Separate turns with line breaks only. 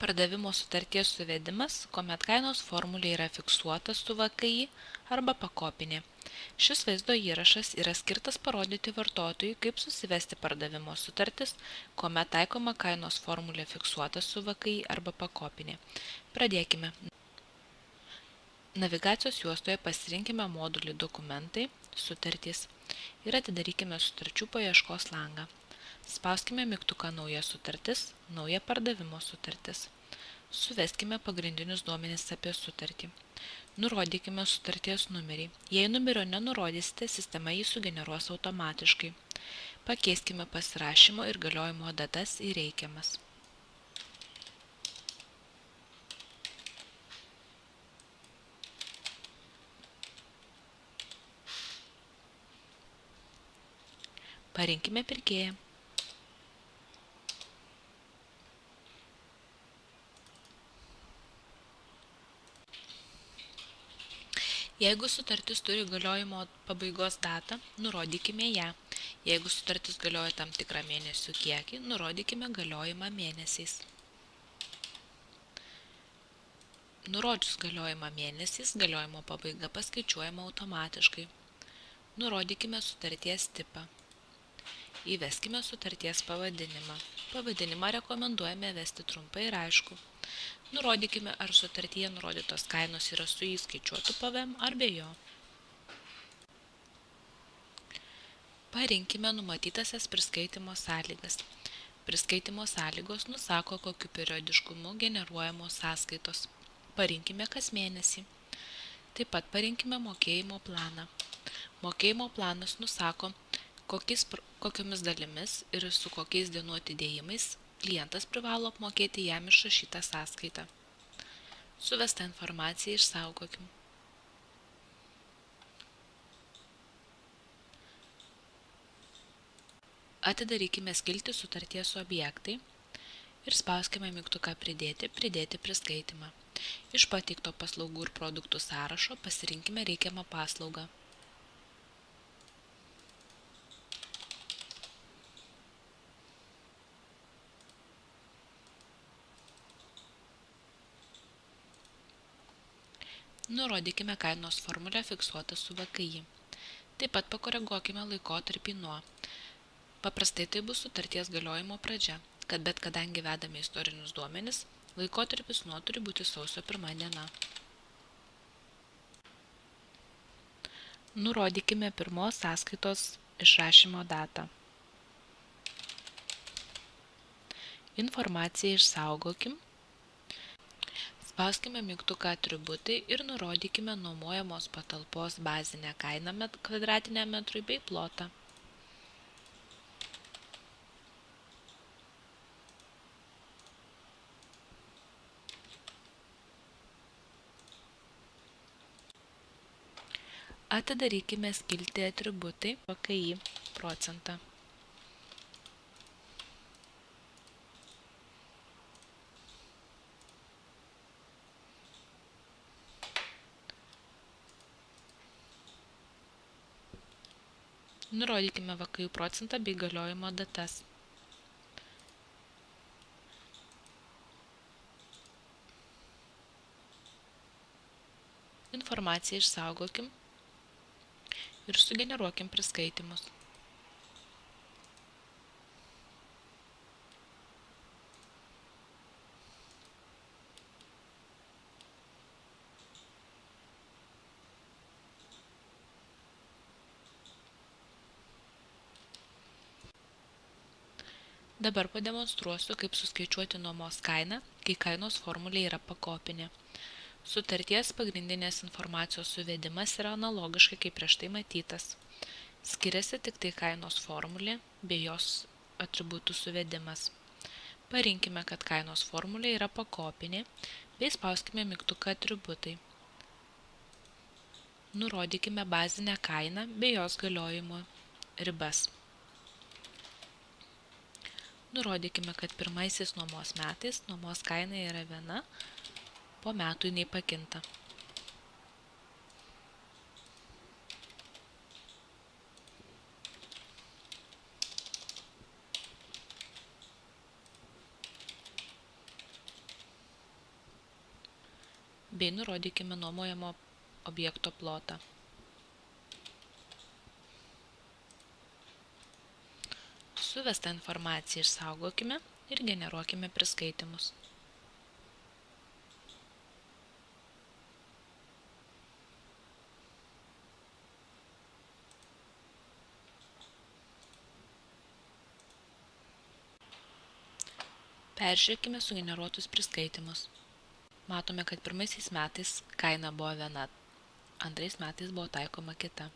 Pardavimo sutarties suvedimas, kuomet kainos formulė yra fiksuota su VKI arba pakopinė. Šis vaizdo įrašas yra skirtas parodyti vartotojui, kaip susivesti pardavimo sutartis, kuomet taikoma kainos formulė fiksuota su VKI arba pakopinė. Pradėkime. Navigacijos juostoje pasirinkime modulį Dokumentai, Sutartys ir atidarykime sutarčių paieškos langą. Spauskime mygtuką Nauja sutartis, Nauja pardavimo sutartis. Suveskime pagrindinius duomenis apie sutartį. Nurodykime sutarties numerį. Jei numerio nenurodysite, sistema jį sugeneruos automatiškai. Pakeiskime pasirašymo ir galiojimo datas į reikiamas. Parinkime pirkėją. Jeigu sutartis turi galiojimo pabaigos datą, nurodykime ją. Jeigu sutartis galioja tam tikrą mėnesių kiekį, nurodykime galiojimą mėnesiais. Nurodžius galiojimą mėnesiais, galiojimo pabaiga paskaičiuojama automatiškai. Nurodykime sutarties tipą. Įveskime sutarties pavadinimą. Pavadinimą rekomenduojame vesti trumpai ir aišku. Nurodykime, ar sutartyje nurodytos kainos yra su įskaičiuotu PVM ar be jo. Parinkime numatytasias priskaitimo sąlygas. Priskaitimo sąlygos nusako, kokiu periodiškumu generuojamos sąskaitos. Parinkime kas mėnesį. Taip pat parinkime mokėjimo planą. Mokėjimo planas nusako, kokiomis dalimis ir su kokiais dienų atidėjimais klientas privalo apmokėti jam išrašytą sąskaitą. Suvestą informaciją išsaugokim. Atidarykime skiltį sutarties objektai ir spauskime mygtuką Pridėti priskaitimą. Iš pateikto paslaugų ir produktų sąrašo pasirinkime reikiamą paslaugą. Nurodykime kainos formulę fiksuotą su VKI. Taip pat pakoreguokime laikotarpį nuo. Paprastai tai bus sutarties galiojimo pradžia, bet kadangi vedame istorinius duomenis, laikotarpis nuo turi būti sausio 1 diena. Nurodykime pirmos sąskaitos išrašymo datą. Informaciją išsaugokim. Spauskime mygtuką Atributai ir nurodykime nuomojamos patalpos bazinę kainą kvadratiniam metrui bei plotą. Atidarykime skiltį Atributai VKI procentą. Nurodykime VKI procentą bei galiojimo datas. Informaciją išsaugokim ir sugeneruokim priskaitimus. Dabar pademonstruosiu, kaip suskaičiuoti nuomos kainą, kai kainos formulė yra pakopinė. Sutarties pagrindinės informacijos suvedimas yra analogiškai kaip prieš tai matytas. Skiriasi tik tai kainos formulė bei jos atributų suvedimas. Parinkime, kad kainos formulė yra pakopinė bei spauskime mygtuką Atributai. Nurodykime bazinę kainą bei jos galiojimo ribas. Nurodykime, kad pirmaisiais nuomos metais nuomos kaina yra viena, po metų jinai pakinta. bei nurodykime nuomojamo objekto plotą. Suvestą informaciją išsaugokime ir generuokime priskaitimus. Peržiūrėkime sugeneruotus priskaitimus. Matome, kad pirmaisiais metais kaina buvo viena, antrais metais buvo taikoma kita.